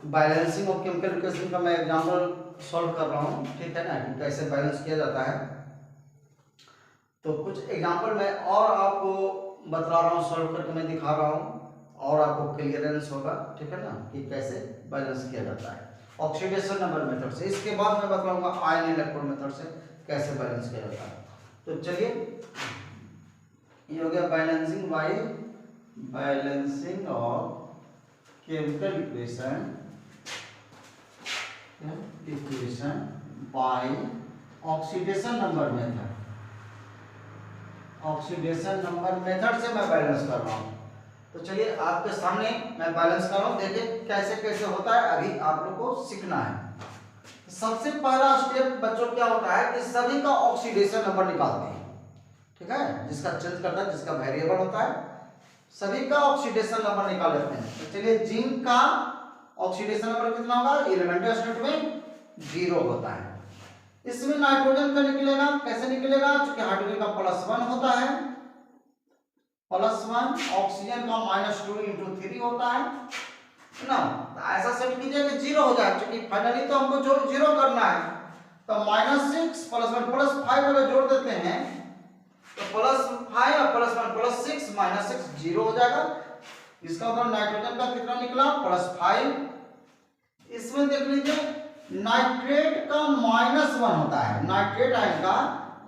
Balancing of chemical reaction का मैं example solve कर रहा हूँ, ठीक है ना, कि कैसे बैलेंस किया जाता है। तो कुछ एग्जांपल मैं और आपको बता रहा हूँ, सॉल्व करके मैं दिखा रहा हूँ और आपको क्लियरेंस होगा, ठीक है ना, कि कैसे बैलेंस किया जाता है ऑक्सीडेशन नंबर मेथड से। इसके बाद मैं बताऊंगा आयन इलेक्ट्रोड मेथड से कैसे बैलेंस किया जाता है। तो चलिए, ये हो गया balancing by balancing of chemical equation by oxidation number method. Oxidation number method से मैं बैलेंस कर रहा हूँ। तो चलिए आपके सामने मैं बैलेंस कर रहा हूँ, देखिए कैसे कैसे होता है, अभी आप लोग को सीखना है। सबसे पहला स्टेप बच्चों क्या होता है कि सभी का ऑक्सीडेशन नंबर निकालते हैं, ठीक है, जिसका चेंज करता है, जिसका वेरिएबल होता है, सभी का ऑक्सीडेशन नंबर निकाल लेते हैं। तो चलिए, जिंक का ऑक्सीडेशन नंबर कितना होगा, एलिमेंटरी स्टेट में 0 होता है। इसमें नाइट्रोजन का निकलेगा, कैसे निकलेगा, क्योंकि हाइड्रोजन का +1 होता है, +1, ऑक्सीजन का -2 × 3 होता है ना। तो ऐसा सेट कीजिए कि 0 हो जाए, क्योंकि फाइनली तो हमको जो 0 करना है। तो -6 +1 +5 अगर जोड़ देते हैं तो +5 और +1 +6 -6 0 हो जाएगा। इसका मतलब नाइट्रोजन का कितना निकला, +5। इसमें देख लीजिए नाइट्रेट का -1 होता है, नाइट्रेट आयन का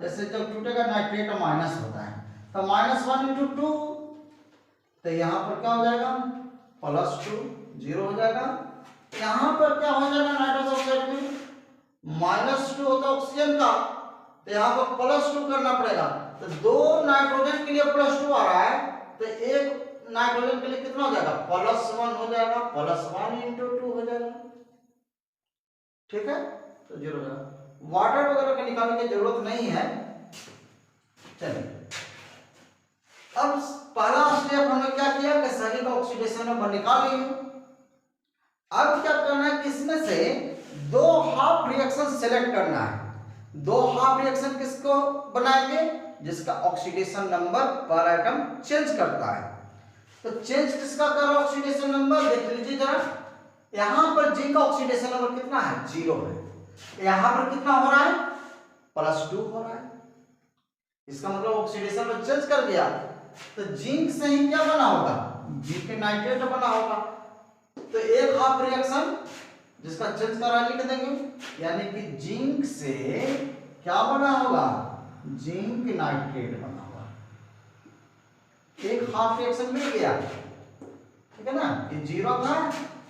जैसे जब टूटेगा नाइट्रेट का माइनस होता है, तो -1 × 2, तो यहाँ पर क्या हो जाएगा, +2 0 हो जाएगा। यहाँ पर क्या हो जाएगा, नाइट्रस ऑक्साइड में -2 होता है ऑक्सीजन का, तो यहाँ पर +2 करना पड़ेगा। तो 2 नाइट्रोजन के लिए +2 आ रहा है, तो एक नाइट्रोजन के लिए कितना हो जाएगा, +1 हो जाएगा, +1 × 2 हो जाएगा, ठीक है। तो 0 हो जाएगा। वाटर वगैरह के निकालने की जरूरत नहीं है। चलिए, अब पहला स्टेप हमने क्या किया कि सभी का ऑक्सीडेशन नंबर निकाल लिए। अब क्या करना है कि इसमें से 2 हाफ रिएक्शन सेलेक्ट करना है। 2 हाफ रिएक्शन किसको बनाएंगे, जिसका ऑक्सीडेशन नंबर पर एटम चेंज करता है। तो चेंज किसका कर रहा है ऑक्सीडेशन नंबर, देख लीजिए जरा। यहां पर जिंक का ऑक्सीडेशन नंबर कितना है, 0 है। यहां पर कितना हो रहा है, +2 हो रहा है। इसका मतलब ऑक्सीडेशन में चेंज कर दिया। तो जिंक से ही क्या बना होगा, जिंक नाइट्रेट बना होगा। तो एक हाफ रिएक्शन जिसका चेंज कर रहा है लिख देंगे, यानी कि जिंक से क्या बना होगा, जिंक नाइट्रेट बना होगा। एक हाफ रिएक्शन मिल गया, ठीक है ना, ये 0 था,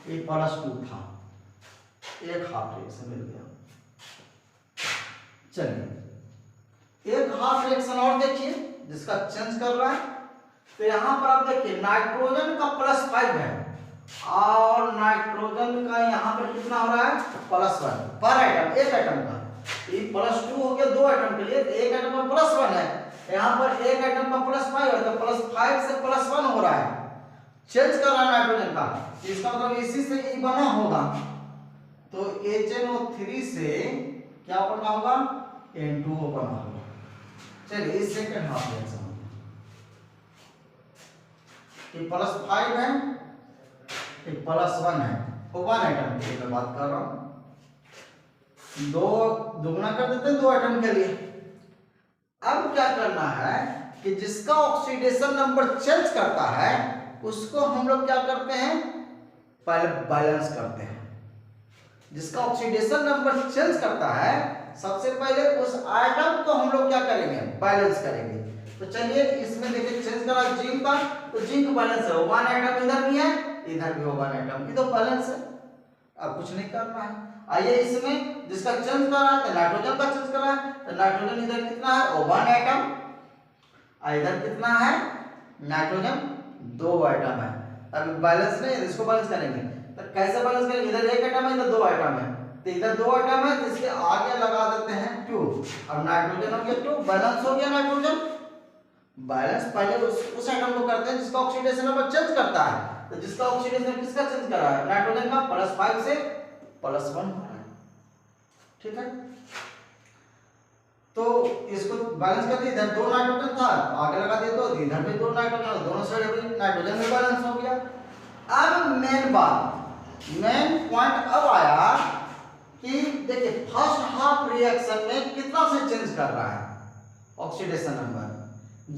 ये +2 था, एक हाफ रिएक्शन मिल गया। चलिए, एक हाफ रिएक्शन और देखिए जिसका चेंज कर रहा है। तो यहां पर आप देखिए नाइट्रोजन का +5 है और नाइट्रोजन का यहां पर कितना हो रहा है, +1 पर एटम, एक एटम का। ये +2 हो गया 2 एटम के लिए, तो एक एटम में +1 है, यहां पर एक एटम का +5 है, तो +5 से +1 हो रहा है, चेंज कर रहा है नाइट्रोजन का। इसका मतलब इसी से ई बना होगा, तो HNO3 से क्या बना होगा, N2O बना होगा। चलिए, इस सेकंड हाफ रिएक्शन ये +5 है, ये +1 है, वो 1 एटम के लिए मैं बात कर रहा हूं। 2 दुगना कर देते हैं 2 एटम के लिए। अब क्या करना है कि जिसका ऑक्सीडेशन नंबर चेंज करता है उसको हम लोग क्या करते हैं, पहले बैलेंस करते हैं। जिसका ऑक्सीडेशन नंबर चेंज करता है सबसे पहले उस आइटम को हम लोग क्या करेंगे, बैलेंस करेंगे। तो चलिए, इसमें देखिए चेंज करा जिंक का, तो जिंक बैलेंस है, 1 एटम इधर भी है, इधर भी 1 एटम, ये तो बैलेंस है। अब कुछ नहीं करना है। आइए, इसमें जिसका चेंज कर रहा है नाइट्रोजन का चेंज कर रहा है, तो नाइट्रोजन इधर कितना है, 1 एटम, इधर कितना है, नाइट्रोजन 2 एटम है। अब बैलेंस नहीं है, इसको बैलेंस करेंगे। तो कैसे बैलेंस करेंगे, इधर 1 एटम है, इधर 2 एटम है, तो इधर 2 एटम है, तो इसके आगे लगा देते हैं 2। अब नाइट्रोजन हो गया 2, बैलेंस हो गया नाइट्रोजन। बैलेंस पहले उस एटम को करते हैं जिसका ऑक्सीडेशन नंबर चेंज करता है। तो जिसका ऑक्सीडेशन किसका चेंज कर रहा है, नाइट्रोजन का, +5 से +1 हो रहा है, ठीक है। तो इसको बैलेंस कर दिया, इधर 2 नाइट्रोजन था, आगे लगा दिया तो इधर भी 2 नाइट्रोजन, दोनों साइड नाइट्रोजन में बैलेंस हो गया। अब मेन बात, मेन पॉइंट अब आया कि देखिए फर्स्ट हाफ रिएक्शन में कितना से चेंज कर रहा है ऑक्सीडेशन नंबर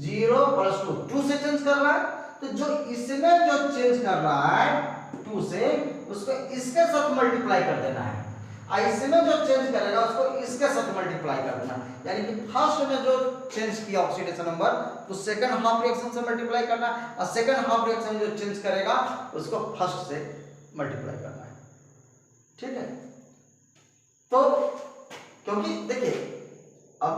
0 प्लस 2 से चेंज कर रहा है। तो जो इसमें जो चेंज कर रहा है 2 से, उसको इसके साथ मल्टीप्लाई कर देना है, और इसमें जो चेंज करेगा उसको इसके साथ मल्टीप्लाई कर देना। यानी कि फर्स्ट में जो चेंज किया ऑक्सीडेशन नंबर तो सेकंड हाफ रिएक्शन से मल्टीप्लाई करना, और सेकंड हाफ रिएक्शन में जो चेंज करेगा उसको फर्स्ट से मल्टीप्लाई करना है। ठीक है, तो क्योंकि देखिए अब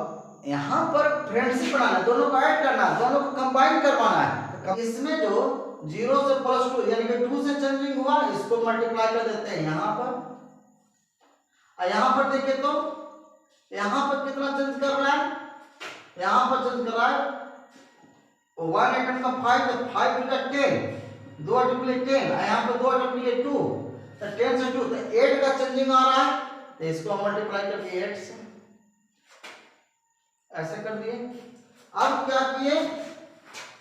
यहां पर फ्रेंडशिप बनाना, दोनों को ऐड करना, दोनों को कंबाइन करवाना है। इसमें जो 0 से प्लस 2 यानी कि 2 से चेंजिंग हुआ, इसको मल्टीप्लाई कर देते हैं यहां पर, और यहां पर देखिए तो यहां पर कितना चेंज कर रहा है, यहां पर चेंज कर रहा है 1 8 का 5 तो 5 का 10, 2 8 के लिए 10, और यहां पर 2 8 के लिए 2, तो 10 से 2 तो 8 का चेंजिंग आ रहा है, तो इसको मल्टीप्लाई कर दिए 8 से, ऐसे कर दिए। अब क्या किए,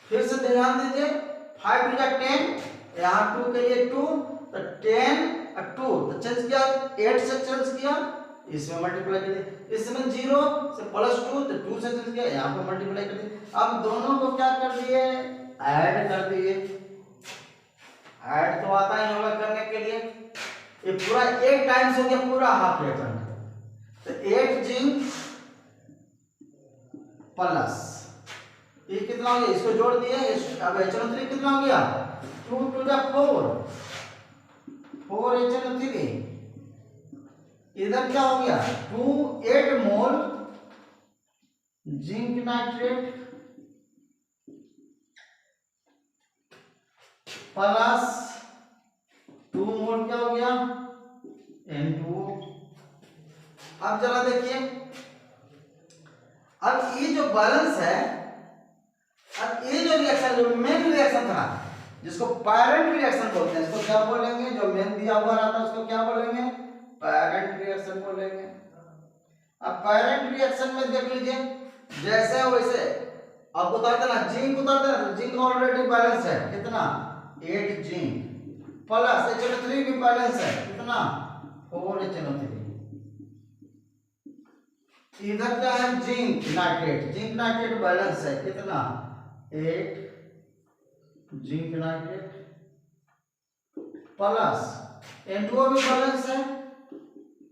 फिर से ध्यान दीजिए 5 टू 10, यहाँ 2 के लिए 2 तो 10 और 2 तो चेंज किया, 8 से चेंज किया, इसमें मल्टीप्लाई कर दिया, इसमें 0 से प्लस 2 तो 2 से चेंज किया, यहाँ पर मल्टीप्लाई कर दिया। अब दोनों को क्या कर दिए, ऐड कर दिए। ऐड तो आता ही होगा करने के लिए, ये पूरा 8 टाइम्स हो गया पूरा हाफ रिएक्शन, तो 8 जिंक प्लस ये कितना हो गया, इसको जोड़ दिए, अब HNO3 कितना हो गया 2 टू द 4 HNO3, इधर क्या हो गया 2 8 मोल जिंक नाइट्रेट प्लस 2 मोल क्या हो गया N2O। अब जरा देखिए, अब ये जो बैलेंस है, अब ये जो रिएक्शन, जो मेन रिएक्शन था जिसको पैरेंट रिएक्शन बोलते हैं, इसको क्या बोलेंगे, जो मेन दिया हुआ रहता है उसको क्या बोलेंगे, पैरेंट रिएक्शन बोलेंगे। अब पैरेंट रिएक्शन में देख लीजिए, जैसे वैसे अब उतार देना, जिंक उतार देना, जिंक ऑलरेडी बैलेंस है कितना 8 जिंक प्लस HNO3 भी बैलेंस है कितना 4 HNO3, इधर क्या है zinc nitrate, zinc nitrate balance है कितना 8 जिंक नाइट्रेट प्लस N2O भी बैलेंस है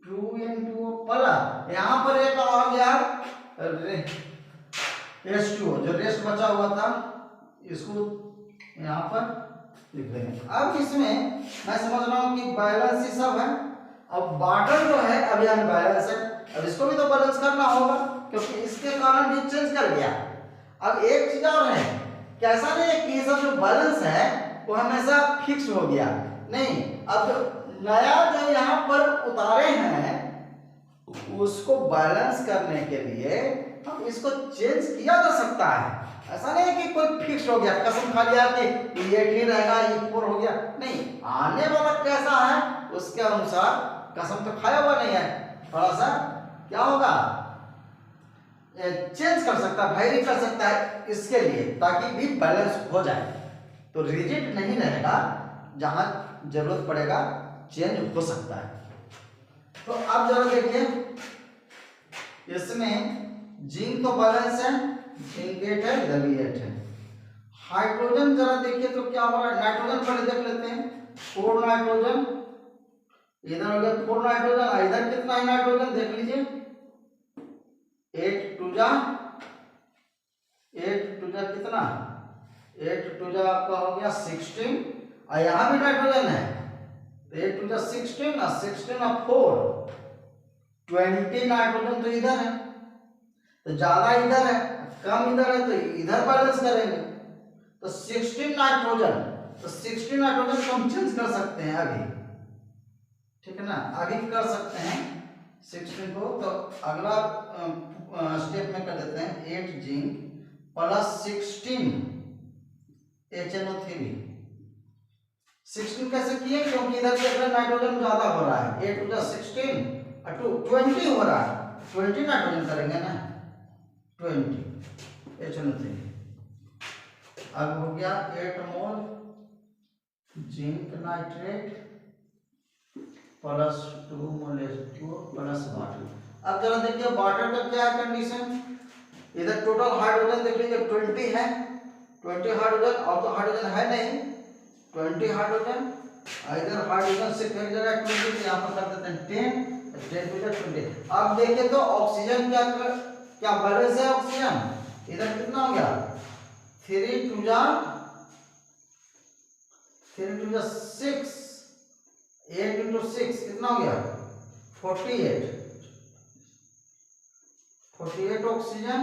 2 N2O प्लस यहाँ पर एक आ गया H2O, जो रेस्ट बचा हुआ था इसको यहाँ पर लिख देंगे। अब इसमें मैं समझ रहा हूँ कि बैलेंस ही सब है, अब वाटर जो है अभी अनबैलेंस है, अब इसको भी तो बैलेंस करना होगा क्योंकि इसके कारण भी चेंज कर गया। अब एक चीज और है, कैसा नहीं है कि ये सब जो बैलेंस है वो हमेशा फिक्स हो गया, नहीं, अब जो नया जो यहाँ पर उतारे हैं उसको बैलेंस करने के लिए हम इसको चेंज किया जा सकता है। ऐसा नहीं है कि कोई फिक्स हो गया, कसम खा लिया कि ये 8 ही रहेगा, ये 4 हो गया, नहीं, आने वाला कैसा है उसके अनुसार कसम तो खाया हुआ नहीं है, थोड़ा सा क्या होगा चेंज कर सकता है, वेरी कर सकता है इसके लिए, ताकि भी बैलेंस हो जाए, तो रिजिड नहीं रहेगा, जहां जरूरत पड़ेगा चेंज हो सकता है। तो अब जरा देखिए, इसमें जिंक तो बैलेंस है, जिंक 8 है, इधर भी 8 है। हाइड्रोजन जरा देखिए तो क्या हो रहा है, नाइट्रोजन पहले देख लेते हैं, 4 नाइट्रोजन, इधर हो गया 4 नाइट्रोजन, इधर कितना है नाइट्रोजन देख लीजिए, 8 टू जा कितना, 8 टू जा आपका हो गया 16, और यहाँ भी नाइट्रोजन है, 8 टू जा 16 और 16 और 4 20 नाइट्रोजन तो इधर है, तो ज्यादा इधर है कम इधर है, तो इधर बैलेंस करेंगे, तो 16 नाइट्रोजन, तो 16 नाइट्रोजन को हम चेंज कर सकते हैं अभी, ठीक है ना, अभी कर सकते हैं 16 को, तो अगला स्टेप में कर देते हैं 8 जिंक प्लस 16 HNO3। 16 कैसे किए, क्योंकि इधर देख रहे नाइट्रोजन ज्यादा हो रहा है, 8 टू 16 और 20 हो रहा है, 20 नाइट्रोजन करेंगे ना, 20 HNO3। अब हो गया 8 mole zinc nitrate +2 molecule plus water. अब जरा देखिए वाटर का क्या है कंडीशन। इधर टोटल हाइड्रोजन देख लीजिए 20 है, 20 हाइड्रोजन, और तो हाइड्रोजन है नहीं, 20 हाइड्रोजन। इधर हाइड्रोजन से फिर जगह 20, यहाँ पर कर देते हैं 10, 10 टू 20। अब देखिए तो ऑक्सीजन क्या बैलेंस है ऑक्सीजन। इधर कितना हो गया 3 टू जा 6, 8 इंटू 6 कितना हो गया 48 ऑक्सीजन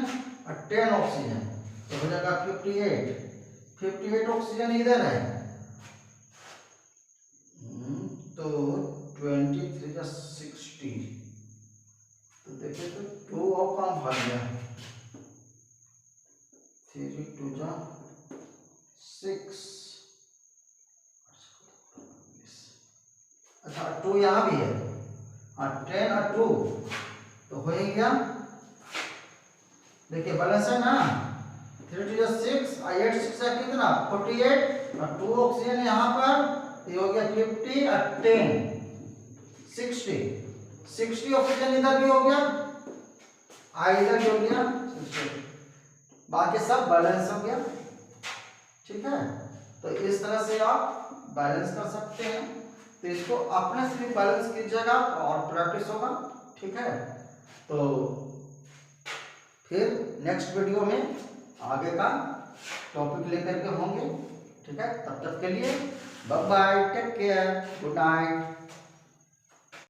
और 10 ऑक्सीजन, तो हो जाएगा 58 ऑक्सीजन इधर है। तो 23 या 60, तो देखिए तो 2 और काम भाग गया, 3 टू जा 6, अच्छा 2 यहाँ भी है, और 10 और 2 तो हो ही गया। देखिए बैलेंस है ना, 3 टू 6 और 8 6 है कितना 48, और 2 ऑक्सीजन यहाँ पर, ये हो गया 50 और 10 60 ऑक्सीजन इधर भी हो गया, इधर भी हो गया, बाकी सब बैलेंस हो गया। ठीक है, तो इस तरह से आप बैलेंस कर सकते हैं। तो इसको अपने से भी बैलेंस कीजिएगा और प्रैक्टिस होगा। ठीक है, तो फिर नेक्स्ट वीडियो में आगे का टॉपिक लेकर के होंगे। ठीक है, तब तक के लिए bye bye, take care, good night.